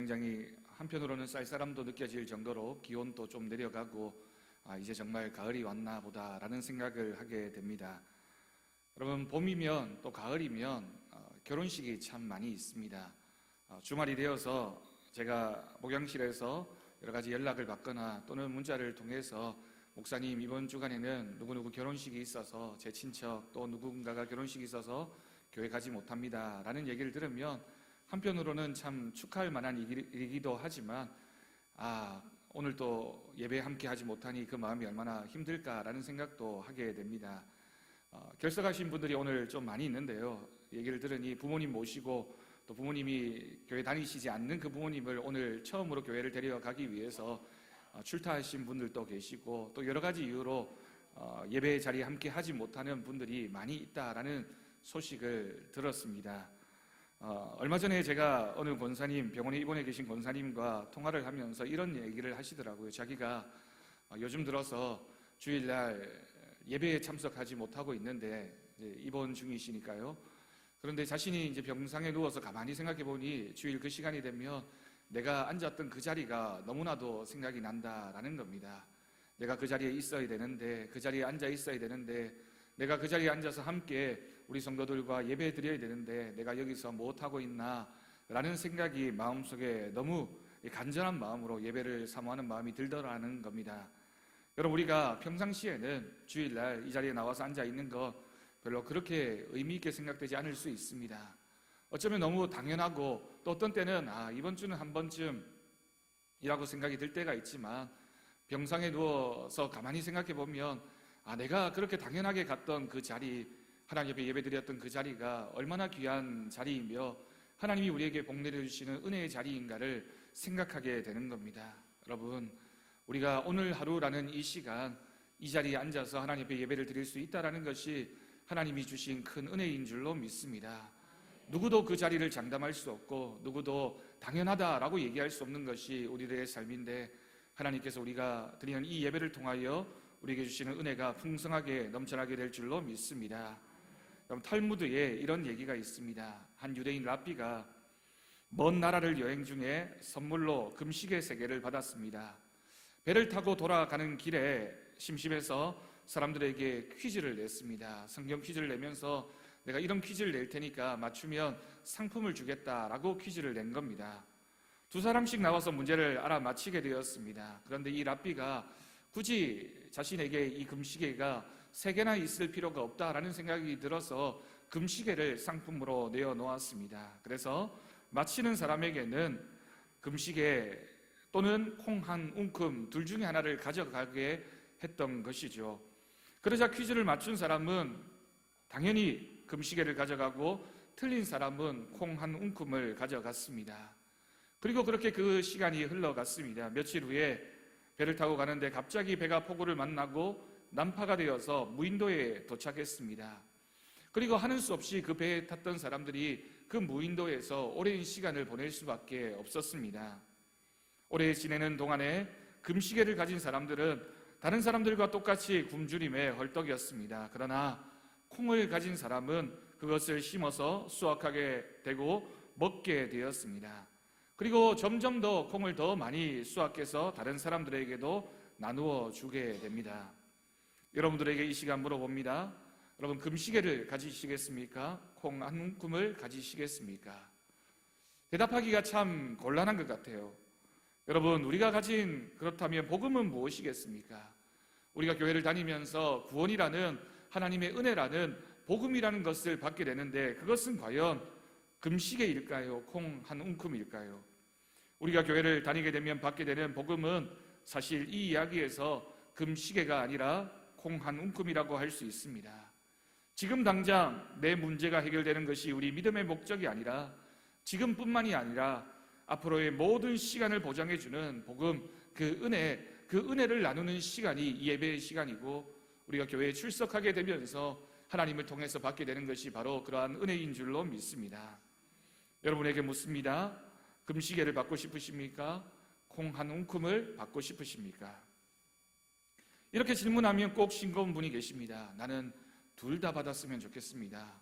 굉장히 한편으로는 쌀쌀함도 느껴질 정도로 기온도 좀 내려가고 이제 정말 가을이 왔나 보다라는 생각을 하게 됩니다. 여러분, 봄이면 또 가을이면 결혼식이 참 많이 있습니다. 주말이 되어서 제가 목양실에서 여러 가지 연락을 받거나 또는 문자를 통해서 목사님, 이번 주간에는 누구누구 결혼식이 있어서 제 친척 또 누군가가 결혼식이 있어서 교회 가지 못합니다 라는 얘기를 들으면 한편으로는 참 축하할 만한 일이기도 하지만 오늘 또 예배 함께 하지 못하니 그 마음이 얼마나 힘들까라는 생각도 하게 됩니다. 결석하신 분들이 오늘 좀 많이 있는데요, 얘기를 들으니 부모님 모시고 또 부모님이 교회 다니시지 않는 그 부모님을 오늘 처음으로 교회를 데려가기 위해서 출타하신 분들도 계시고 또 여러 가지 이유로 예배 자리에 함께 하지 못하는 분들이 많이 있다라는 소식을 들었습니다. 얼마 전에 제가 어느 권사님, 병원에 입원해 계신 권사님과 통화를 하면서 이런 얘기를 하시더라고요. 자기가 요즘 들어서 주일날 예배에 참석하지 못하고 있는데 입원 중이시니까요. 그런데 자신이 이제 병상에 누워서 가만히 생각해 보니 주일 그 시간이 되면 내가 앉았던 그 자리가 너무나도 생각이 난다라는 겁니다. 내가 그 자리에 있어야 되는데, 그 자리에 앉아 있어야 되는데, 내가 그 자리에 앉아서 함께 우리 성도들과 예배 드려야 되는데 내가 여기서 못하고 있나 라는 생각이 마음속에 너무 간절한 마음으로 예배를 사모하는 마음이 들더라는 겁니다. 여러분, 우리가 평상시에는 주일날 이 자리에 나와서 앉아 있는 것 별로 그렇게 의미 있게 생각되지 않을 수 있습니다. 어쩌면 너무 당연하고 또 어떤 때는 이번 주는 한 번쯤이라고 생각이 들 때가 있지만 병상에 누워서 가만히 생각해 보면 내가 그렇게 당연하게 갔던 그 자리, 하나님 옆에 예배드렸던 그 자리가 얼마나 귀한 자리이며 하나님이 우리에게 복 내려주시는 은혜의 자리인가를 생각하게 되는 겁니다. 여러분, 우리가 오늘 하루라는 이 시간, 이 자리에 앉아서 하나님 옆에 예배를 드릴 수 있다는 것이 하나님이 주신 큰 은혜인 줄로 믿습니다. 누구도 그 자리를 장담할 수 없고 누구도 당연하다라고 얘기할 수 없는 것이 우리들의 삶인데 하나님께서 우리가 드리는 이 예배를 통하여 우리에게 주시는 은혜가 풍성하게 넘쳐나게 될 줄로 믿습니다. 탈무드에 이런 얘기가 있습니다. 한 유대인 랍비가 먼 나라를 여행 중에 선물로 금시계 3개를 받았습니다. 배를 타고 돌아가는 길에 심심해서 사람들에게 퀴즈를 냈습니다. 성경 퀴즈를 내면서 내가 이런 퀴즈를 낼 테니까 맞추면 상품을 주겠다라고 퀴즈를 낸 겁니다. 2사람씩 나와서 문제를 알아맞히게 되었습니다. 그런데 이 랍비가 굳이 자신에게 이 금시계가 3개나 있을 필요가 없다라는 생각이 들어서 금시계를 상품으로 내어놓았습니다. 그래서 맞히는 사람에게는 금시계 또는 콩 한 움큼 둘 중에 하나를 가져가게 했던 것이죠. 그러자 퀴즈를 맞춘 사람은 당연히 금시계를 가져가고 틀린 사람은 콩 한 움큼을 가져갔습니다. 그리고 그렇게 그 시간이 흘러갔습니다. 며칠 후에 배를 타고 가는데 갑자기 배가 폭우를 만나고 난파가 되어서 무인도에 도착했습니다. 그리고 하는 수 없이 그 배에 탔던 사람들이 그 무인도에서 오랜 시간을 보낼 수밖에 없었습니다. 오래 지내는 동안에 금시계를 가진 사람들은 다른 사람들과 똑같이 굶주림에 헐떡이었습니다. 그러나 콩을 가진 사람은 그것을 심어서 수확하게 되고 먹게 되었습니다. 그리고 점점 더 콩을 더 많이 수확해서 다른 사람들에게도 나누어 주게 됩니다. 여러분들에게 이 시간 물어봅니다. 여러분, 금시계를 가지시겠습니까? 콩 한 움큼을 가지시겠습니까? 대답하기가 참 곤란한 것 같아요. 여러분, 우리가 가진 그렇다면 복음은 무엇이겠습니까? 우리가 교회를 다니면서 구원이라는 하나님의 은혜라는 복음이라는 것을 받게 되는데 그것은 과연 금시계일까요? 콩 한 움큼일까요? 우리가 교회를 다니게 되면 받게 되는 복음은 사실 이 이야기에서 금시계가 아니라 콩 한 움큼이라고 할 수 있습니다. 지금 당장 내 문제가 해결되는 것이 우리 믿음의 목적이 아니라 지금뿐만이 아니라 앞으로의 모든 시간을 보장해주는 복음, 그 은혜를 나누는 시간이 이 예배의 시간이고 우리가 교회에 출석하게 되면서 하나님을 통해서 받게 되는 것이 바로 그러한 은혜인 줄로 믿습니다. 여러분에게 묻습니다. 금시계를 받고 싶으십니까? 콩 한 움큼을 받고 싶으십니까? 이렇게 질문하면 꼭 싱거운 분이 계십니다. 나는 둘 다 받았으면 좋겠습니다.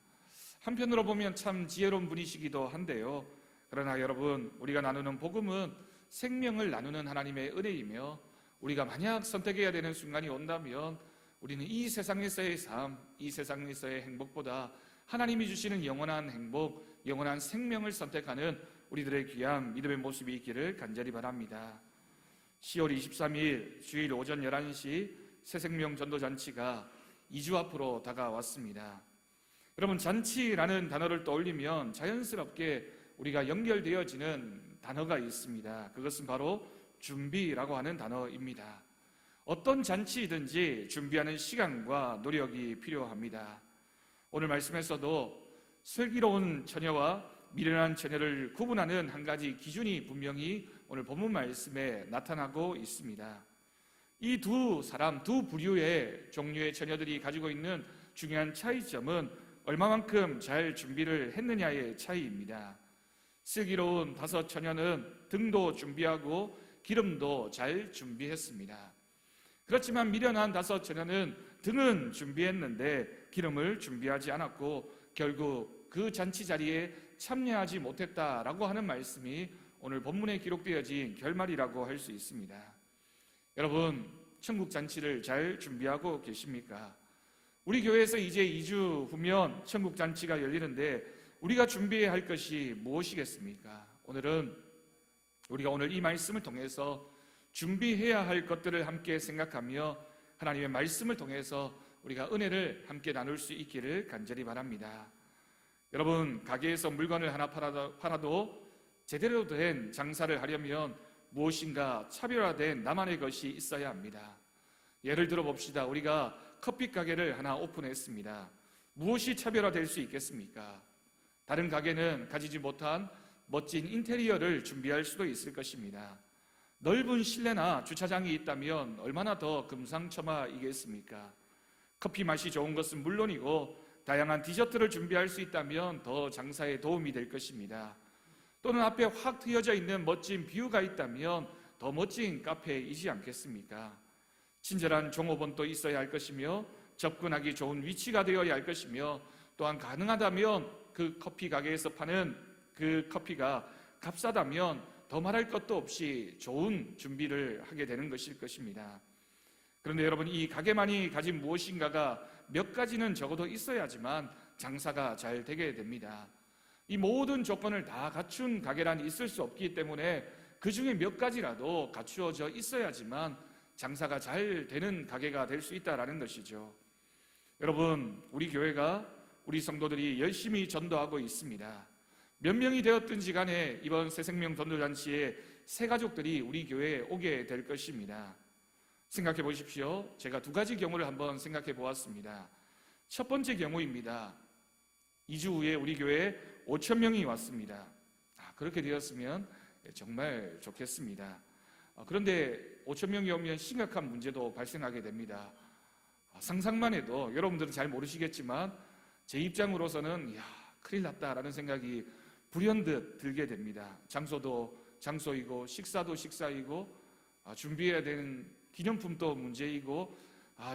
한편으로 보면 참 지혜로운 분이시기도 한데요, 그러나 여러분, 우리가 나누는 복음은 생명을 나누는 하나님의 은혜이며, 우리가 만약 선택해야 되는 순간이 온다면 우리는 이 세상에서의 삶, 이 세상에서의 행복보다 하나님이 주시는 영원한 행복, 영원한 생명을 선택하는 우리들의 귀한 믿음의 모습이 있기를 간절히 바랍니다. 10월 23일 주일 오전 11시 새생명 전도잔치가 2주 앞으로 다가왔습니다. 여러분, 잔치라는 단어를 떠올리면 자연스럽게 우리가 연결되어지는 단어가 있습니다. 그것은 바로 준비라고 하는 단어입니다. 어떤 잔치이든지 준비하는 시간과 노력이 필요합니다. 오늘 말씀에서도 슬기로운 처녀와 미련한 처녀를 구분하는 한 가지 기준이 분명히 오늘 본문 말씀에 나타나고 있습니다. 이 두 사람, 두 부류의 종류의 처녀들이 가지고 있는 중요한 차이점은 얼마만큼 잘 준비를 했느냐의 차이입니다. 슬기로운 다섯 처녀는 등도 준비하고 기름도 잘 준비했습니다. 그렇지만 미련한 다섯 처녀는 등은 준비했는데 기름을 준비하지 않았고 결국 그 잔치 자리에 참여하지 못했다라고 하는 말씀이 오늘 본문에 기록되어진 결말이라고 할 수 있습니다. 여러분, 천국 잔치를 잘 준비하고 계십니까? 우리 교회에서 이제 2주 후면 천국 잔치가 열리는데 우리가 준비해야 할 것이 무엇이겠습니까? 우리가 오늘 이 말씀을 통해서 준비해야 할 것들을 함께 생각하며 하나님의 말씀을 통해서 우리가 은혜를 함께 나눌 수 있기를 간절히 바랍니다. 여러분, 가게에서 물건을 하나 팔아도 제대로 된 장사를 하려면 무엇인가 차별화된 나만의 것이 있어야 합니다. 예를 들어 봅시다. 우리가 커피 가게를 하나 오픈했습니다. 무엇이 차별화될 수 있겠습니까? 다른 가게는 가지지 못한 멋진 인테리어를 준비할 수도 있을 것입니다. 넓은 실내나 주차장이 있다면 얼마나 더 금상첨화이겠습니까? 커피 맛이 좋은 것은 물론이고 다양한 디저트를 준비할 수 있다면 더 장사에 도움이 될 것입니다. 또는 앞에 확 트여져 있는 멋진 뷰가 있다면 더 멋진 카페이지 않겠습니까? 친절한 종업원도 있어야 할 것이며 접근하기 좋은 위치가 되어야 할 것이며 또한 가능하다면 그 커피 가게에서 파는 그 커피가 값싸다면 더 말할 것도 없이 좋은 준비를 하게 되는 것일 것입니다. 그런데 여러분, 이 가게만이 가진 무엇인가가 몇 가지는 적어도 있어야지만 장사가 잘 되게 됩니다. 이 모든 조건을 다 갖춘 가게란 있을 수 없기 때문에 그 중에 몇 가지라도 갖추어져 있어야지만 장사가 잘 되는 가게가 될 수 있다는 것이죠. 여러분, 우리 교회가 우리 성도들이 열심히 전도하고 있습니다. 몇 명이 되었든지 간에 이번 새생명 전도잔치에 새 가족들이 우리 교회에 오게 될 것입니다. 생각해 보십시오. 제가 두 가지 경우를 한번 생각해 보았습니다. 첫 번째 경우입니다. 2주 후에 우리 교회에 5,000명이 왔습니다. 그렇게 되었으면 정말 좋겠습니다. 그런데 5,000명이 오면 심각한 문제도 발생하게 됩니다. 상상만 해도 여러분들은 잘 모르시겠지만 제 입장으로서는 큰일 났다라는 생각이 불현듯 들게 됩니다. 장소도 장소이고 식사도 식사이고 준비해야 되는 기념품도 문제이고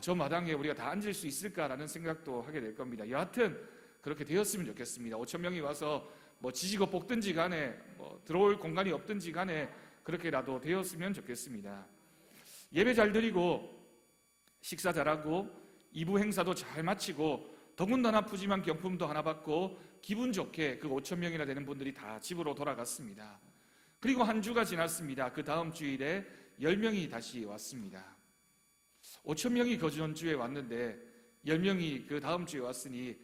저 마당에 우리가 다 앉을 수 있을까라는 생각도 하게 될 겁니다. 여하튼 그렇게 되었으면 좋겠습니다. 5,000명이 와서 지지고 볶든지 간에 들어올 공간이 없든지 간에 그렇게라도 되었으면 좋겠습니다. 예배 잘 드리고 식사 잘하고 2부 행사도 잘 마치고 더군다나 푸짐한 경품도 하나 받고 기분 좋게 그 5,000명이나 되는 분들이 다 집으로 돌아갔습니다. 그리고 한 주가 지났습니다. 그 다음 주일에 10명이 다시 왔습니다. 5,000명이 그 전주에 왔는데 10명이 그 다음 주에 왔으니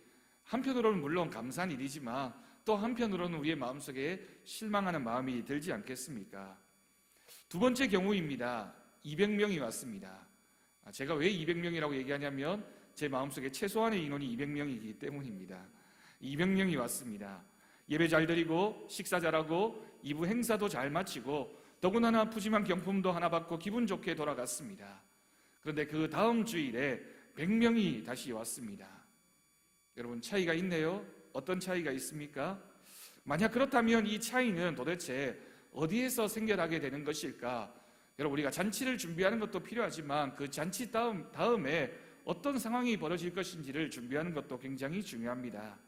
한편으로는 물론 감사한 일이지만 또 한편으로는 우리의 마음속에 실망하는 마음이 들지 않겠습니까? 두 번째 경우입니다. 200명이 왔습니다. 제가 왜 200명이라고 얘기하냐면 제 마음속에 최소한의 인원이 200명이기 때문입니다. 200명이 왔습니다. 예배 잘 드리고 식사 잘하고 2부 행사도 잘 마치고 더군다나 푸짐한 경품도 하나 받고 기분 좋게 돌아갔습니다. 그런데 그 다음 주일에 100명이 다시 왔습니다. 여러분, 차이가 있네요. 어떤 차이가 있습니까? 만약 그렇다면 이 차이는 도대체 어디에서 생겨나게 되는 것일까? 여러분, 우리가 잔치를 준비하는 것도 필요하지만 그 잔치 다음에 어떤 상황이 벌어질 것인지를 준비하는 것도 굉장히 중요합니다.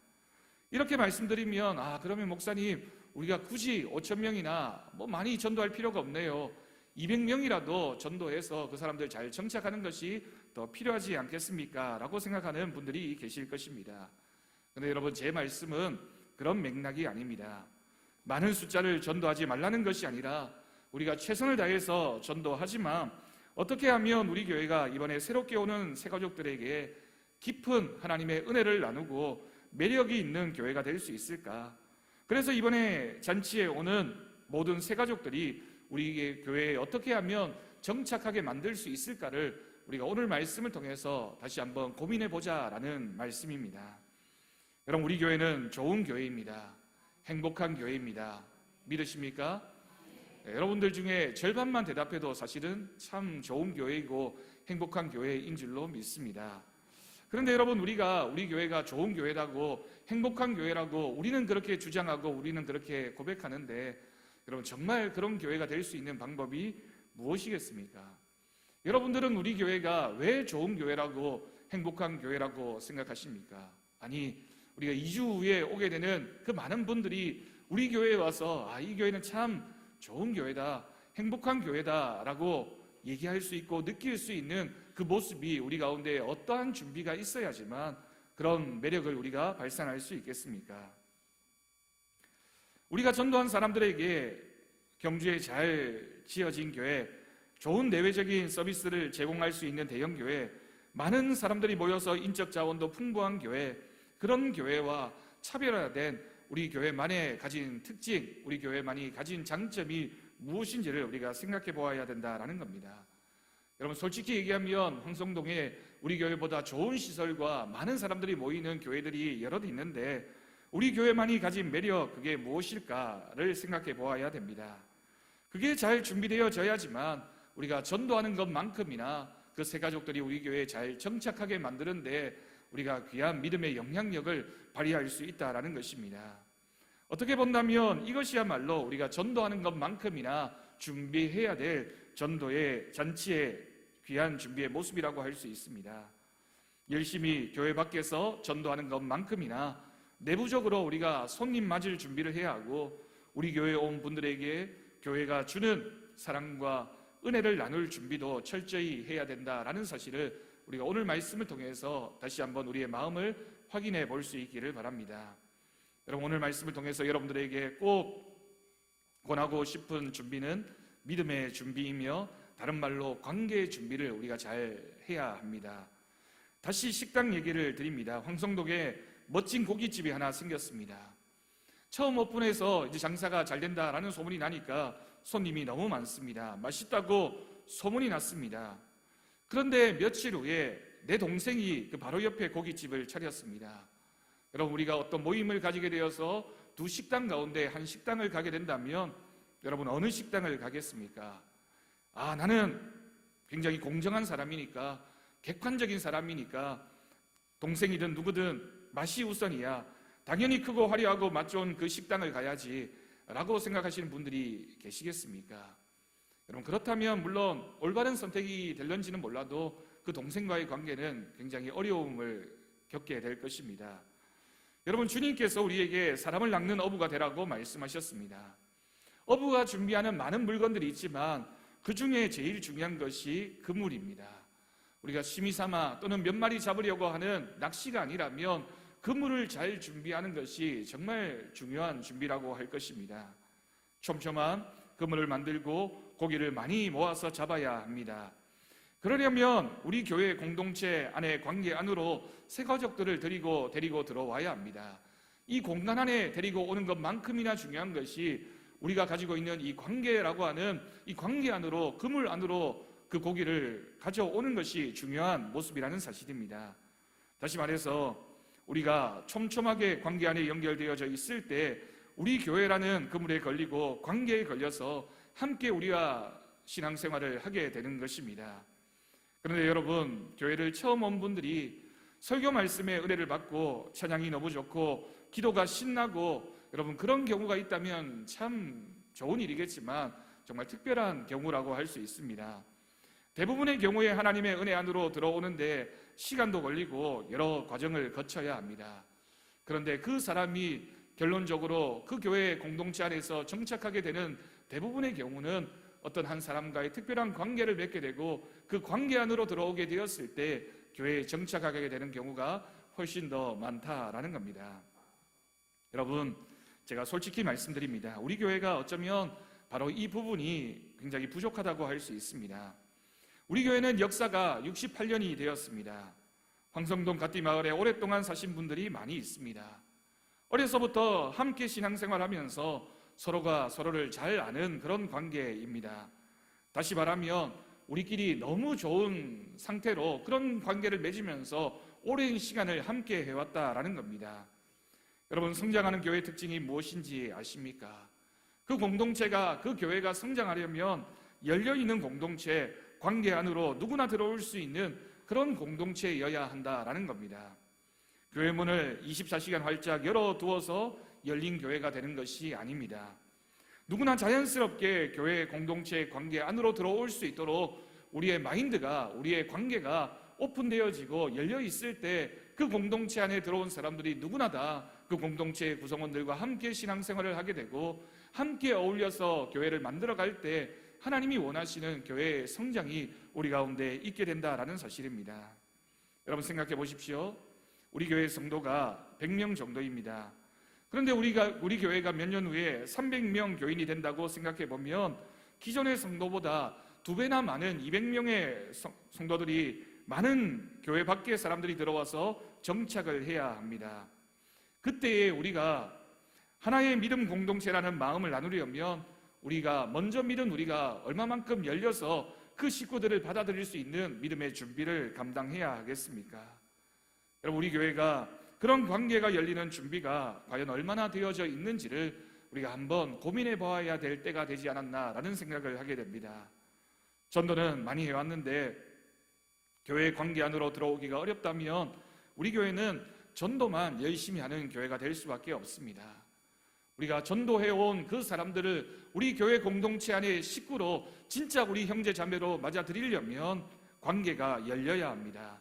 이렇게 말씀드리면 그러면 목사님 우리가 굳이 5,000명이나 많이 전도할 필요가 없네요. 200명이라도 전도해서 그 사람들 잘 정착하는 것이 더 필요하지 않겠습니까? 라고 생각하는 분들이 계실 것입니다. 그런데 여러분, 제 말씀은 그런 맥락이 아닙니다. 많은 숫자를 전도하지 말라는 것이 아니라 우리가 최선을 다해서 전도하지만 어떻게 하면 우리 교회가 이번에 새롭게 오는 새가족들에게 깊은 하나님의 은혜를 나누고 매력이 있는 교회가 될 수 있을까? 그래서 이번에 잔치에 오는 모든 새가족들이 우리 교회에 어떻게 하면 정착하게 만들 수 있을까를 우리가 오늘 말씀을 통해서 다시 한번 고민해 보자라는 말씀입니다. 여러분, 우리 교회는 좋은 교회입니다. 행복한 교회입니다. 믿으십니까? 네, 여러분들 중에 절반만 대답해도 사실은 참 좋은 교회이고 행복한 교회인 줄로 믿습니다. 그런데 여러분, 우리 교회가 좋은 교회라고 행복한 교회라고 우리는 그렇게 주장하고 우리는 그렇게 고백하는데, 여러분, 정말 그런 교회가 될 수 있는 방법이 무엇이겠습니까? 여러분들은 우리 교회가 왜 좋은 교회라고 행복한 교회라고 생각하십니까? 아니, 우리가 2주 후에 오게 되는 그 많은 분들이 우리 교회에 와서 이 교회는 참 좋은 교회다, 행복한 교회다 라고 얘기할 수 있고 느낄 수 있는 그 모습이 우리 가운데 어떠한 준비가 있어야지만 그런 매력을 우리가 발산할 수 있겠습니까? 우리가 전도한 사람들에게 경주에 잘 지어진 교회, 좋은 내외적인 서비스를 제공할 수 있는 대형 교회, 많은 사람들이 모여서 인적 자원도 풍부한 교회, 그런 교회와 차별화된 우리 교회만의 가진 특징, 우리 교회만이 가진 장점이 무엇인지를 우리가 생각해 보아야 된다라는 겁니다. 여러분, 솔직히 얘기하면 황성동에 우리 교회보다 좋은 시설과 많은 사람들이 모이는 교회들이 여럿 있는데 우리 교회만이 가진 매력, 그게 무엇일까를 생각해 보아야 됩니다. 그게 잘 준비되어져야지만 우리가 전도하는 것만큼이나 그 새가족들이 우리 교회에 잘 정착하게 만드는데 우리가 귀한 믿음의 영향력을 발휘할 수 있다는 것입니다. 어떻게 본다면 이것이야말로 우리가 전도하는 것만큼이나 준비해야 될 전도의 잔치의 귀한 준비의 모습이라고 할 수 있습니다. 열심히 교회 밖에서 전도하는 것만큼이나 내부적으로 우리가 손님 맞을 준비를 해야 하고 우리 교회에 온 분들에게 교회가 주는 사랑과 은혜를 나눌 준비도 철저히 해야 된다라는 사실을 우리가 오늘 말씀을 통해서 다시 한번 우리의 마음을 확인해 볼 수 있기를 바랍니다. 여러분, 오늘 말씀을 통해서 여러분들에게 꼭 권하고 싶은 준비는 믿음의 준비이며 다른 말로 관계의 준비를 우리가 잘 해야 합니다. 다시 식당 얘기를 드립니다. 황성동에 멋진 고깃집이 하나 생겼습니다. 처음 오픈해서 이제 장사가 잘 된다라는 소문이 나니까 손님이 너무 많습니다. 맛있다고 소문이 났습니다. 그런데 며칠 후에 내 동생이 그 바로 옆에 고깃집을 차렸습니다. 여러분, 우리가 어떤 모임을 가지게 되어서 두 식당 가운데 한 식당을 가게 된다면 여러분, 어느 식당을 가겠습니까? 나는 굉장히 공정한 사람이니까, 객관적인 사람이니까 동생이든 누구든 맛이 우선이야, 당연히 크고 화려하고 맛 좋은 그 식당을 가야지 라고 생각하시는 분들이 계시겠습니까? 여러분, 그렇다면 물론 올바른 선택이 될런지는 몰라도 그 동생과의 관계는 굉장히 어려움을 겪게 될 것입니다. 여러분, 주님께서 우리에게 사람을 낚는 어부가 되라고 말씀하셨습니다. 어부가 준비하는 많은 물건들이 있지만 그 중에 제일 중요한 것이 그물입니다. 우리가 취미 삼아 또는 몇 마리 잡으려고 하는 낚시가 아니라면 그물을 잘 준비하는 것이 정말 중요한 준비라고 할 것입니다. 촘촘한 그물을 만들고 고기를 많이 모아서 잡아야 합니다. 그러려면 우리 교회 공동체 안에 관계 안으로 새가족들을 데리고 들어와야 합니다. 이 공간 안에 데리고 오는 것만큼이나 중요한 것이 우리가 가지고 있는 이 관계라고 하는 이 관계 안으로, 그물 안으로 그 고기를 가져오는 것이 중요한 모습이라는 사실입니다. 다시 말해서 우리가 촘촘하게 관계 안에 연결되어져 있을 때 우리 교회라는 그물에 걸리고 관계에 걸려서 함께 우리와 신앙생활을 하게 되는 것입니다. 그런데 여러분, 교회를 처음 온 분들이 설교 말씀의 은혜를 받고 찬양이 너무 좋고 기도가 신나고, 여러분, 그런 경우가 있다면 참 좋은 일이겠지만 정말 특별한 경우라고 할 수 있습니다. 대부분의 경우에 하나님의 은혜 안으로 들어오는데 시간도 걸리고 여러 과정을 거쳐야 합니다. 그런데 그 사람이 결론적으로 그 교회 공동체 안에서 정착하게 되는 대부분의 경우는 어떤 한 사람과의 특별한 관계를 맺게 되고 그 관계 안으로 들어오게 되었을 때 교회에 정착하게 되는 경우가 훨씬 더 많다라는 겁니다. 여러분, 제가 솔직히 말씀드립니다. 우리 교회가 어쩌면 바로 이 부분이 굉장히 부족하다고 할 수 있습니다. 우리 교회는 역사가 68년이 되었습니다. 황성동 갓디마을에 오랫동안 사신 분들이 많이 있습니다. 어려서부터 함께 신앙생활하면서 서로가 서로를 잘 아는 그런 관계입니다. 다시 말하면 우리끼리 너무 좋은 상태로 그런 관계를 맺으면서 오랜 시간을 함께 해왔다라는 겁니다. 여러분, 성장하는 교회의 특징이 무엇인지 아십니까? 그 공동체가, 그 교회가 성장하려면 열려있는 공동체, 관계 안으로 누구나 들어올 수 있는 그런 공동체여야 한다라는 겁니다. 교회 문을 24시간 활짝 열어두어서 열린 교회가 되는 것이 아닙니다. 누구나 자연스럽게 교회 공동체 관계 안으로 들어올 수 있도록 우리의 마인드가, 우리의 관계가 오픈되어지고 열려있을 때 그 공동체 안에 들어온 사람들이 누구나 다 그 공동체의 구성원들과 함께 신앙생활을 하게 되고 함께 어울려서 교회를 만들어갈 때 하나님이 원하시는 교회의 성장이 우리 가운데 있게 된다라는 사실입니다. 여러분, 생각해 보십시오. 우리 교회 성도가 100명 정도입니다. 그런데 우리 교회가 몇 년 후에 300명 교인이 된다고 생각해 보면 기존의 성도보다 2배나 많은 200명의 성도들이, 많은 교회 밖의 사람들이 들어와서 정착을 해야 합니다. 그때에 우리가 하나의 믿음 공동체라는 마음을 나누려면 우리가 먼저 믿은 우리가 얼마만큼 열려서 그 식구들을 받아들일 수 있는 믿음의 준비를 감당해야 하겠습니까? 여러분, 우리 교회가 그런 관계가 열리는 준비가 과연 얼마나 되어져 있는지를 우리가 한번 고민해 보아야 될 때가 되지 않았나라는 생각을 하게 됩니다. 전도는 많이 해왔는데 교회 관계 안으로 들어오기가 어렵다면 우리 교회는 전도만 열심히 하는 교회가 될 수밖에 없습니다. 우리가 전도해온 그 사람들을 우리 교회 공동체 안의 식구로, 진짜 우리 형제 자매로 맞아들이려면 관계가 열려야 합니다.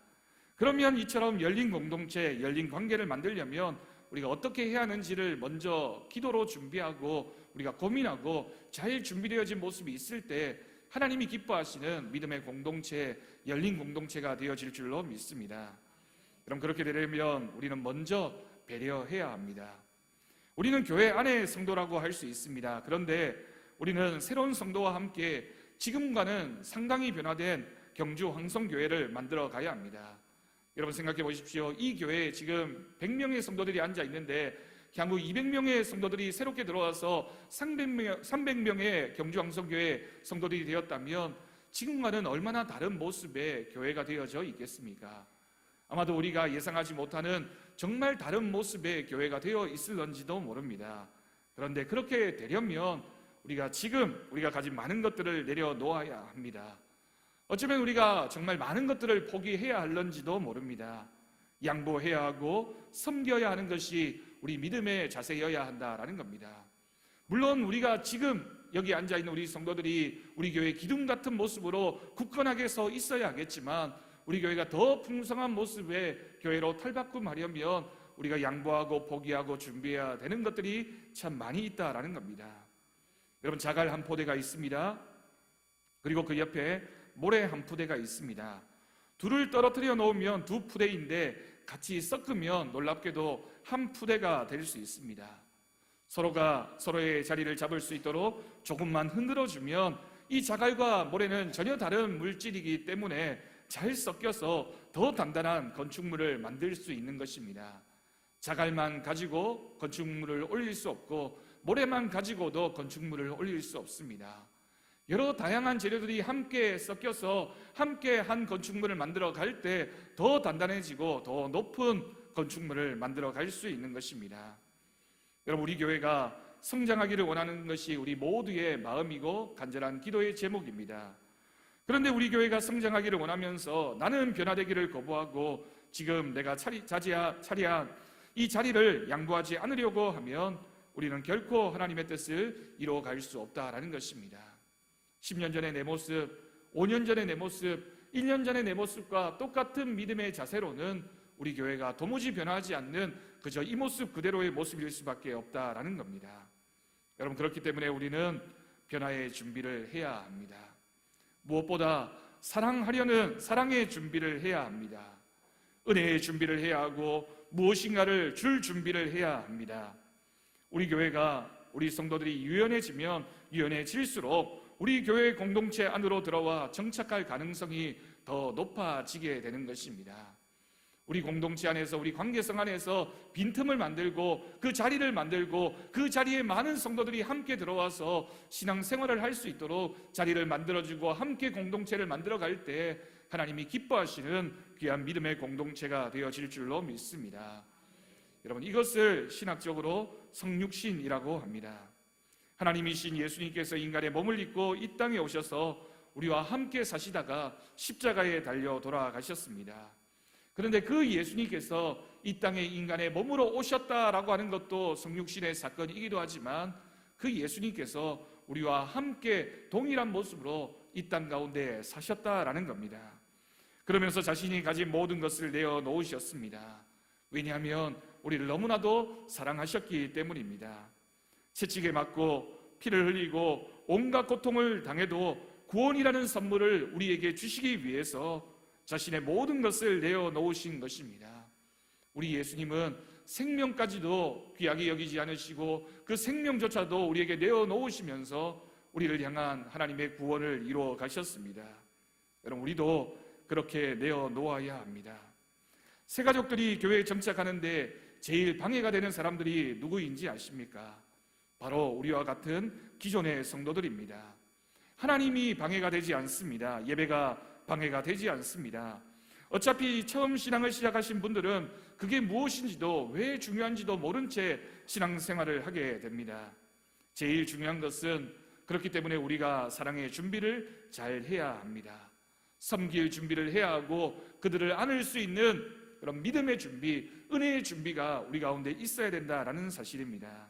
그러면 이처럼 열린 공동체, 열린 관계를 만들려면 우리가 어떻게 해야 하는지를 먼저 기도로 준비하고 우리가 고민하고 잘 준비되어진 모습이 있을 때 하나님이 기뻐하시는 믿음의 공동체, 열린 공동체가 되어질 줄로 믿습니다. 그럼 그렇게 되려면 우리는 먼저 배려해야 합니다. 우리는 교회 안의 성도라고 할 수 있습니다. 그런데 우리는 새로운 성도와 함께 지금과는 상당히 변화된 경주 황성교회를 만들어 가야 합니다. 여러분, 생각해 보십시오. 이 교회에 지금 100명의 성도들이 앉아 있는데 향후 200명의 성도들이 새롭게 들어와서 300명의 경주 황성교회 성도들이 되었다면 지금과는 얼마나 다른 모습의 교회가 되어져 있겠습니까? 아마도 우리가 예상하지 못하는 정말 다른 모습의 교회가 되어 있을런지도 모릅니다. 그런데 그렇게 되려면 우리가 지금 우리가 가진 많은 것들을 내려놓아야 합니다. 어쩌면 우리가 정말 많은 것들을 포기해야 할런지도 모릅니다. 양보해야 하고 섬겨야 하는 것이 우리 믿음의 자세여야 한다라는 겁니다. 물론 우리가 지금 여기 앉아있는 우리 성도들이 우리 교회 기둥 같은 모습으로 굳건하게 서 있어야 하겠지만 우리 교회가 더 풍성한 모습의 교회로 탈바꿈하려면 우리가 양보하고 포기하고 준비해야 되는 것들이 참 많이 있다라는 겁니다. 여러분, 자갈 한 포대가 있습니다. 그리고 그 옆에 모래 한 푸대가 있습니다. 둘을 떨어뜨려 놓으면 두 푸대인데 같이 섞으면 놀랍게도 한 푸대가 될 수 있습니다. 서로가 서로의 자리를 잡을 수 있도록 조금만 흔들어주면 이 자갈과 모래는 전혀 다른 물질이기 때문에 잘 섞여서 더 단단한 건축물을 만들 수 있는 것입니다. 자갈만 가지고 건축물을 올릴 수 없고 모래만 가지고도 건축물을 올릴 수 없습니다. 여러 다양한 재료들이 함께 섞여서 함께 한 건축물을 만들어 갈 때 더 단단해지고 더 높은 건축물을 만들어 갈 수 있는 것입니다. 여러분, 우리 교회가 성장하기를 원하는 것이 우리 모두의 마음이고 간절한 기도의 제목입니다. 그런데 우리 교회가 성장하기를 원하면서 나는 변화되기를 거부하고 지금 내가 차리한 이 자리를 양보하지 않으려고 하면 우리는 결코 하나님의 뜻을 이루어갈 수 없다라는 것입니다. 10년 전의 내 모습, 5년 전의 내 모습, 1년 전의 내 모습과 똑같은 믿음의 자세로는 우리 교회가 도무지 변하지 않는 그저 이 모습 그대로의 모습일 수밖에 없다라는 겁니다. 여러분, 그렇기 때문에 우리는 변화의 준비를 해야 합니다. 무엇보다 사랑하려는 사랑의 준비를 해야 합니다. 은혜의 준비를 해야 하고 무엇인가를 줄 준비를 해야 합니다. 우리 교회가, 우리 성도들이 유연해지면 유연해질수록 우리 교회 공동체 안으로 들어와 정착할 가능성이 더 높아지게 되는 것입니다. 우리 공동체 안에서, 우리 관계성 안에서 빈틈을 만들고 그 자리를 만들고 그 자리에 많은 성도들이 함께 들어와서 신앙생활을 할 수 있도록 자리를 만들어주고 함께 공동체를 만들어갈 때 하나님이 기뻐하시는 귀한 믿음의 공동체가 되어질 줄로 믿습니다. 여러분, 이것을 신학적으로 성육신이라고 합니다. 하나님이신 예수님께서 인간의 몸을 입고 이 땅에 오셔서 우리와 함께 사시다가 십자가에 달려 돌아가셨습니다. 그런데 그 예수님께서 이 땅에 인간의 몸으로 오셨다라고 하는 것도 성육신의 사건이기도 하지만 그 예수님께서 우리와 함께 동일한 모습으로 이 땅 가운데 사셨다라는 겁니다. 그러면서 자신이 가진 모든 것을 내어놓으셨습니다. 왜냐하면 우리를 너무나도 사랑하셨기 때문입니다. 채찍에 맞고 피를 흘리고 온갖 고통을 당해도 구원이라는 선물을 우리에게 주시기 위해서 자신의 모든 것을 내어놓으신 것입니다. 우리 예수님은 생명까지도 귀하게 여기지 않으시고 그 생명조차도 우리에게 내어놓으시면서 우리를 향한 하나님의 구원을 이루어 가셨습니다. 여러분, 우리도 그렇게 내어놓아야 합니다. 새 가족들이 교회에 정착하는데 제일 방해가 되는 사람들이 누구인지 아십니까? 바로 우리와 같은 기존의 성도들입니다. 하나님이 방해가 되지 않습니다. 예배가 방해가 되지 않습니다. 어차피 처음 신앙을 시작하신 분들은 그게 무엇인지도 왜 중요한지도 모른 채 신앙생활을 하게 됩니다. 제일 중요한 것은 그렇기 때문에 우리가 사랑의 준비를 잘 해야 합니다. 섬길 준비를 해야 하고 그들을 안을 수 있는 그런 믿음의 준비, 은혜의 준비가 우리 가운데 있어야 된다라는 사실입니다.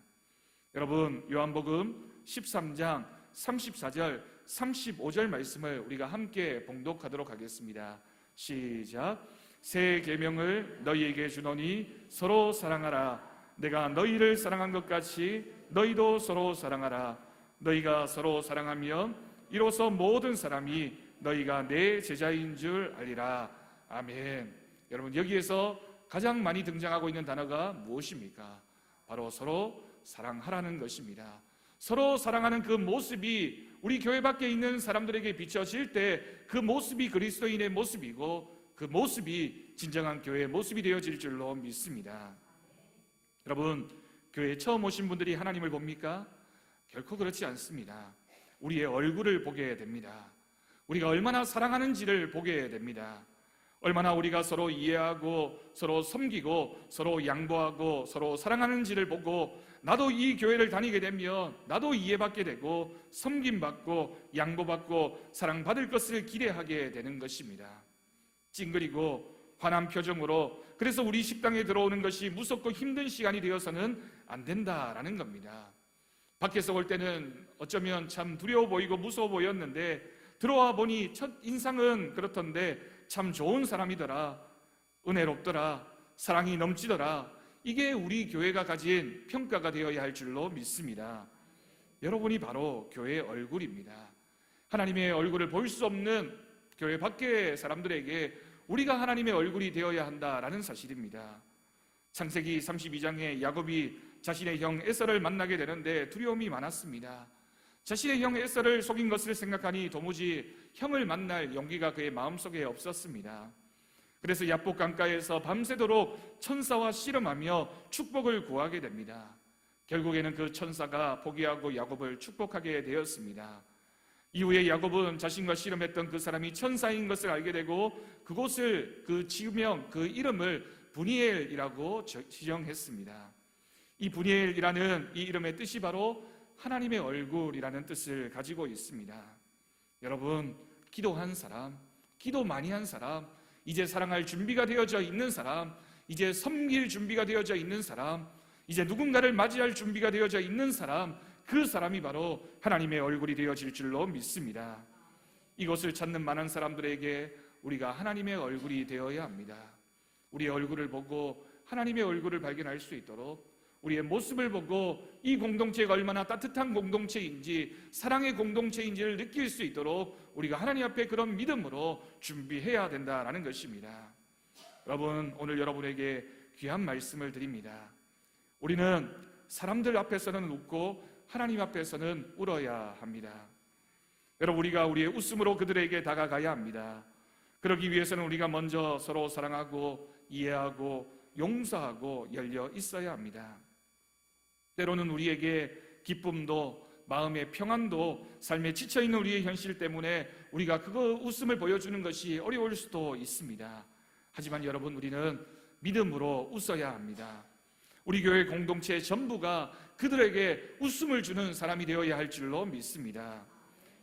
여러분, 요한복음 13장 34절 35절 말씀을 우리가 함께 봉독하도록 하겠습니다. 시작. 새 계명을 너희에게 주노니 서로 사랑하라. 내가 너희를 사랑한 것 같이 너희도 서로 사랑하라. 너희가 서로 사랑하면 이로써 모든 사람이 너희가 내 제자인 줄 알리라. 아멘. 여러분, 여기에서 가장 많이 등장하고 있는 단어가 무엇입니까? 바로 서로 사랑하라는 것입니다. 서로 사랑하는 그 모습이 우리 교회 밖에 있는 사람들에게 비춰질 때 그 모습이 그리스도인의 모습이고 그 모습이 진정한 교회의 모습이 되어질 줄로 믿습니다. 여러분, 교회에 처음 오신 분들이 하나님을 봅니까? 결코 그렇지 않습니다. 우리의 얼굴을 보게 됩니다. 우리가 얼마나 사랑하는지를 보게 됩니다. 얼마나 우리가 서로 이해하고 서로 섬기고 서로 양보하고 서로 사랑하는지를 보고 나도 이 교회를 다니게 되면 나도 이해받게 되고 섬김받고 양보받고 사랑받을 것을 기대하게 되는 것입니다. 찡그리고 화난 표정으로 그래서 우리 식당에 들어오는 것이 무섭고 힘든 시간이 되어서는 안 된다라는 겁니다. 밖에서 올 때는 어쩌면 참 두려워 보이고 무서워 보였는데 들어와 보니 첫 인상은 그렇던데 참 좋은 사람이더라, 은혜롭더라, 사랑이 넘치더라. 이게 우리 교회가 가진 평가가 되어야 할 줄로 믿습니다. 여러분이 바로 교회의 얼굴입니다. 하나님의 얼굴을 볼 수 없는 교회 밖의 사람들에게 우리가 하나님의 얼굴이 되어야 한다라는 사실입니다. 창세기 32장에 야곱이 자신의 형 에서를 만나게 되는데 두려움이 많았습니다. 자신의 형 에서를 속인 것을 생각하니 도무지 형을 만날 용기가 그의 마음속에 없었습니다. 그래서 야복 강가에서 밤새도록 천사와 씨름하며 축복을 구하게 됩니다. 결국에는 그 천사가 포기하고 야곱을 축복하게 되었습니다. 이후에 야곱은 자신과 씨름했던 그 사람이 천사인 것을 알게 되고 그곳을 그 지명, 그 이름을 브니엘이라고 지정했습니다. 이 브니엘이라는 이 이름의 뜻이 바로 하나님의 얼굴이라는 뜻을 가지고 있습니다. 여러분, 기도한 사람, 기도 많이 한 사람, 이제 사랑할 준비가 되어져 있는 사람, 이제 섬길 준비가 되어져 있는 사람, 이제 누군가를 맞이할 준비가 되어져 있는 사람, 그 사람이 바로 하나님의 얼굴이 되어질 줄로 믿습니다. 이것을 찾는 많은 사람들에게 우리가 하나님의 얼굴이 되어야 합니다. 우리의 얼굴을 보고 하나님의 얼굴을 발견할 수 있도록, 우리의 모습을 보고 이 공동체가 얼마나 따뜻한 공동체인지, 사랑의 공동체인지를 느낄 수 있도록 우리가 하나님 앞에 그런 믿음으로 준비해야 된다라는 것입니다. 여러분, 오늘 여러분에게 귀한 말씀을 드립니다. 우리는 사람들 앞에서는 웃고 하나님 앞에서는 울어야 합니다. 여러분, 우리가 우리의 웃음으로 그들에게 다가가야 합니다. 그러기 위해서는 우리가 먼저 서로 사랑하고 이해하고 용서하고 열려 있어야 합니다. 때로는 우리에게 기쁨도 마음의 평안도 삶에 지쳐있는 우리의 현실 때문에 우리가 그거 웃음을 보여주는 것이 어려울 수도 있습니다. 하지만 여러분, 우리는 믿음으로 웃어야 합니다. 우리 교회 공동체 전부가 그들에게 웃음을 주는 사람이 되어야 할 줄로 믿습니다.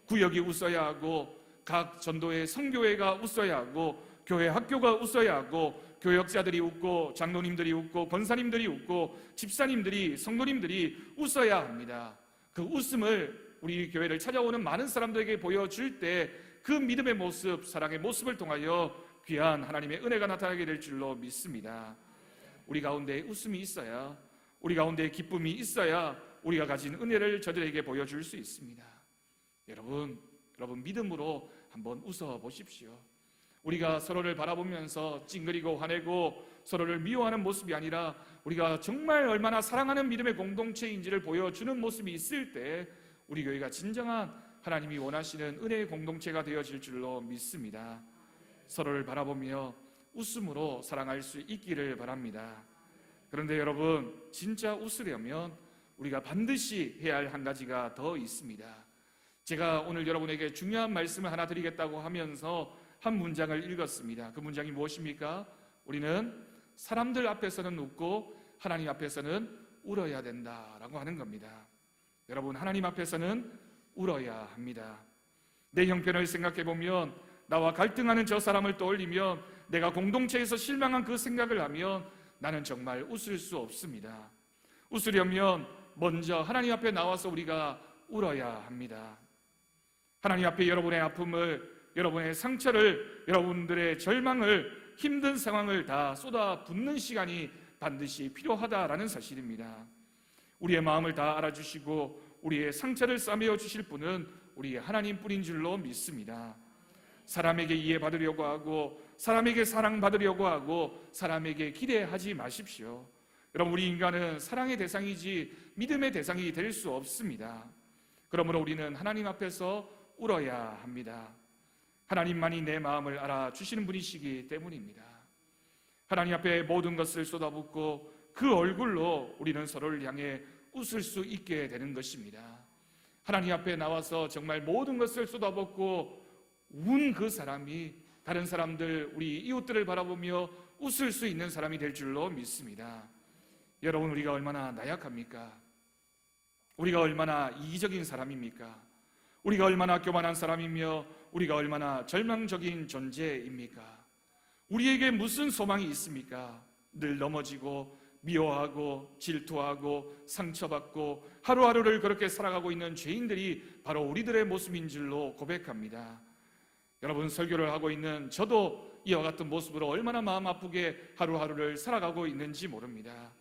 구역이 웃어야 하고, 각 전도의 성교회가 웃어야 하고, 교회 학교가 웃어야 하고, 교역자들이 웃고, 장로님들이 웃고, 권사님들이 웃고, 집사님들이, 성도님들이 웃어야 합니다. 그 웃음을 우리 교회를 찾아오는 많은 사람들에게 보여줄 때 그 믿음의 모습, 사랑의 모습을 통하여 귀한 하나님의 은혜가 나타나게 될 줄로 믿습니다. 우리 가운데 웃음이 있어야, 우리 가운데 기쁨이 있어야 우리가 가진 은혜를 저들에게 보여줄 수 있습니다. 여러분 믿음으로 한번 웃어 보십시오. 우리가 서로를 바라보면서 찡그리고 화내고 서로를 미워하는 모습이 아니라 우리가 정말 얼마나 사랑하는 믿음의 공동체인지를 보여주는 모습이 있을 때 우리 교회가 진정한 하나님이 원하시는 은혜의 공동체가 되어질 줄로 믿습니다. 서로를 바라보며 웃음으로 사랑할 수 있기를 바랍니다. 그런데 여러분, 진짜 웃으려면 우리가 반드시 해야 할 한 가지가 더 있습니다. 제가 오늘 여러분에게 중요한 말씀을 하나 드리겠다고 하면서 한 문장을 읽었습니다. 그 문장이 무엇입니까? 우리는 사람들 앞에서는 웃고 하나님 앞에서는 울어야 된다라고 하는 겁니다. 여러분, 하나님 앞에서는 울어야 합니다. 내 형편을 생각해 보면, 나와 갈등하는 저 사람을 떠올리면, 내가 공동체에서 실망한 그 생각을 하면 나는 정말 웃을 수 없습니다. 웃으려면 먼저 하나님 앞에 나와서 우리가 울어야 합니다. 하나님 앞에 여러분의 아픔을, 여러분의 상처를, 여러분들의 절망을, 힘든 상황을 다 쏟아붓는 시간이 반드시 필요하다라는 사실입니다. 우리의 마음을 다 알아주시고 우리의 상처를 싸매어 주실 분은 우리 하나님뿐인 줄로 믿습니다. 사람에게 이해받으려고 하고, 사람에게 사랑받으려고 하고, 사람에게 기대하지 마십시오. 여러분, 우리 인간은 사랑의 대상이지 믿음의 대상이 될 수 없습니다. 그러므로 우리는 하나님 앞에서 울어야 합니다. 하나님만이 내 마음을 알아주시는 분이시기 때문입니다. 하나님 앞에 모든 것을 쏟아붓고 그 얼굴로 우리는 서로를 향해 웃을 수 있게 되는 것입니다. 하나님 앞에 나와서 정말 모든 것을 쏟아붓고 운 그 사람이 다른 사람들, 우리 이웃들을 바라보며 웃을 수 있는 사람이 될 줄로 믿습니다. 여러분, 우리가 얼마나 나약합니까? 우리가 얼마나 이기적인 사람입니까? 우리가 얼마나 교만한 사람이며 우리가 얼마나 절망적인 존재입니까? 우리에게 무슨 소망이 있습니까? 늘 넘어지고 미워하고 질투하고 상처받고 하루하루를 그렇게 살아가고 있는 죄인들이 바로 우리들의 모습인 줄로 고백합니다. 여러분, 설교를 하고 있는 저도 이와 같은 모습으로 얼마나 마음 아프게 하루하루를 살아가고 있는지 모릅니다.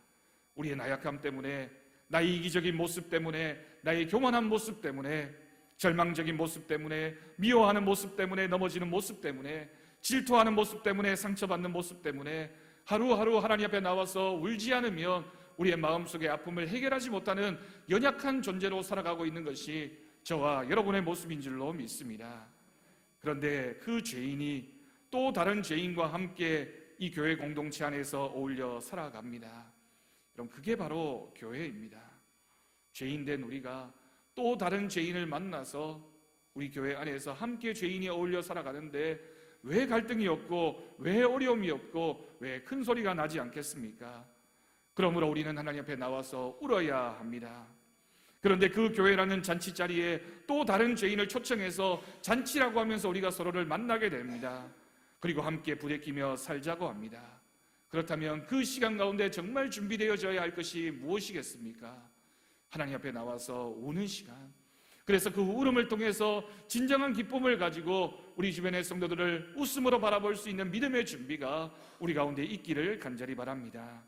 우리의 나약함 때문에, 나의 이기적인 모습 때문에, 나의 교만한 모습 때문에, 절망적인 모습 때문에, 미워하는 모습 때문에, 넘어지는 모습 때문에, 질투하는 모습 때문에, 상처받는 모습 때문에 하루하루 하나님 앞에 나와서 울지 않으면 우리의 마음속의 아픔을 해결하지 못하는 연약한 존재로 살아가고 있는 것이 저와 여러분의 모습인 줄로 믿습니다. 그런데 그 죄인이 또 다른 죄인과 함께 이 교회 공동체 안에서 어울려 살아갑니다. 그럼 그게 바로 교회입니다. 죄인된 우리가 또 다른 죄인을 만나서 우리 교회 안에서 함께 죄인이 어울려 살아가는데 왜 갈등이 없고 왜 어려움이 없고 왜 큰 소리가 나지 않겠습니까? 그러므로 우리는 하나님 앞에 나와서 울어야 합니다. 그런데 그 교회라는 잔치 자리에 또 다른 죄인을 초청해서 잔치라고 하면서 우리가 서로를 만나게 됩니다. 그리고 함께 부대끼며 살자고 합니다. 그렇다면 그 시간 가운데 정말 준비되어져야 할 것이 무엇이겠습니까? 하나님 앞에 나와서 우는 시간, 그래서 그 울음을 통해서 진정한 기쁨을 가지고 우리 주변의 성도들을 웃음으로 바라볼 수 있는 믿음의 준비가 우리 가운데 있기를 간절히 바랍니다.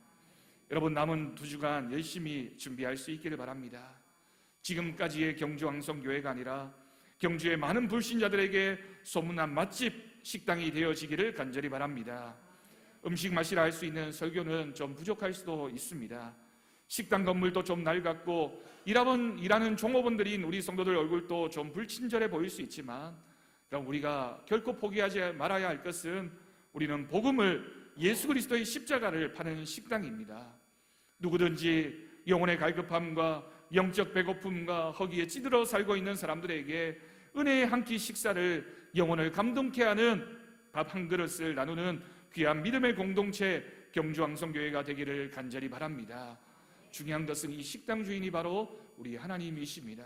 여러분, 남은 2주간 열심히 준비할 수 있기를 바랍니다. 지금까지의 경주왕성교회가 아니라 경주의 많은 불신자들에게 소문난 맛집 식당이 되어지기를 간절히 바랍니다. 음식 맛이라 할 수 있는 설교는 좀 부족할 수도 있습니다. 식당 건물도 좀 낡았고 일하는 종업원들인 우리 성도들 얼굴도 좀 불친절해 보일 수 있지만, 그럼 우리가 결코 포기하지 말아야 할 것은 우리는 복음을, 예수 그리스도의 십자가를 파는 식당입니다. 누구든지 영혼의 갈급함과 영적 배고픔과 허기에 찌들어 살고 있는 사람들에게 은혜의 한 끼 식사를, 영혼을 감동케 하는 밥 한 그릇을 나누는 귀한 믿음의 공동체 경주왕성교회가 되기를 간절히 바랍니다. 중요한 것은 이 식당 주인이 바로 우리 하나님이십니다.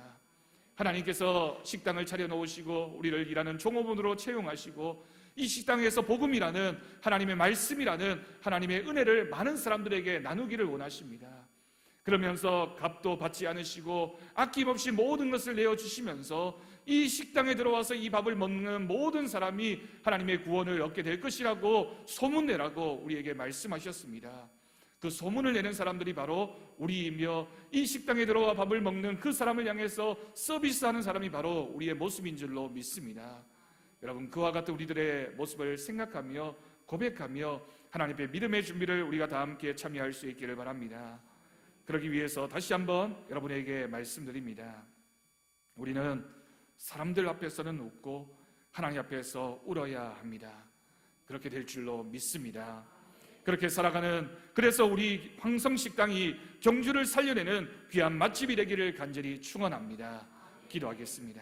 하나님께서 식당을 차려놓으시고 우리를 일하는 종업원으로 채용하시고 이 식당에서 복음이라는, 하나님의 말씀이라는 하나님의 은혜를 많은 사람들에게 나누기를 원하십니다. 그러면서 값도 받지 않으시고 아낌없이 모든 것을 내어주시면서 이 식당에 들어와서 이 밥을 먹는 모든 사람이 하나님의 구원을 얻게 될 것이라고 소문내라고 우리에게 말씀하셨습니다. 그 소문을 내는 사람들이 바로 우리이며, 이 식당에 들어와 밥을 먹는 그 사람을 향해서 서비스하는 사람이 바로 우리의 모습인 줄로 믿습니다. 여러분, 그와 같은 우리들의 모습을 생각하며 고백하며 하나님의 믿음의 준비를 우리가 다 함께 참여할 수 있기를 바랍니다. 그러기 위해서 다시 한번 여러분에게 말씀드립니다. 우리는 사람들 앞에서는 웃고 하나님 앞에서 울어야 합니다. 그렇게 될 줄로 믿습니다. 그렇게 살아가는, 그래서 우리 황성식당이 경주를 살려내는 귀한 맛집이 되기를 간절히 축원합니다. 기도하겠습니다.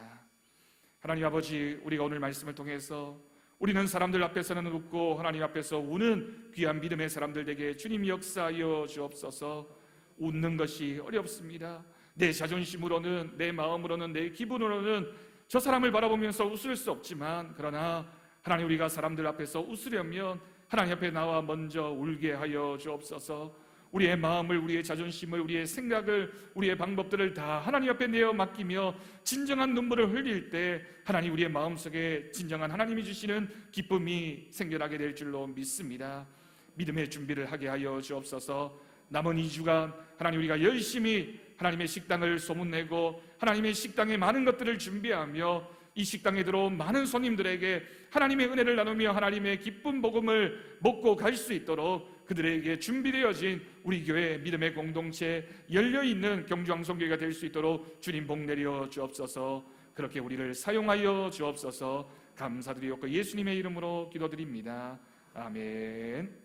하나님 아버지, 우리가 오늘 말씀을 통해서 우리는 사람들 앞에서는 웃고 하나님 앞에서 우는 귀한 믿음의 사람들 되게 주님 역사하여 주옵소서. 웃는 것이 어렵습니다. 내 자존심으로는, 내 마음으로는, 내 기분으로는 저 사람을 바라보면서 웃을 수 없지만, 그러나 하나님, 우리가 사람들 앞에서 웃으려면 하나님 앞에 나와 먼저 울게 하여 주옵소서. 우리의 마음을, 우리의 자존심을, 우리의 생각을, 우리의 방법들을 다 하나님 앞에 내어 맡기며 진정한 눈물을 흘릴 때 하나님, 우리의 마음속에 진정한 하나님이 주시는 기쁨이 생겨나게 될 줄로 믿습니다. 믿음의 준비를 하게 하여 주옵소서. 남은 2주간 하나님, 우리가 열심히 하나님의 식당을 소문내고 하나님의 식당에 많은 것들을 준비하며 이 식당에 들어온 많은 손님들에게 하나님의 은혜를 나누며 하나님의 기쁜 복음을 먹고 갈 수 있도록 그들에게 준비되어진 우리 교회 믿음의 공동체, 열려있는 경주왕성교회가 될 수 있도록 주님 복 내려 주옵소서. 그렇게 우리를 사용하여 주옵소서. 감사드리옵고 예수님의 이름으로 기도드립니다. 아멘.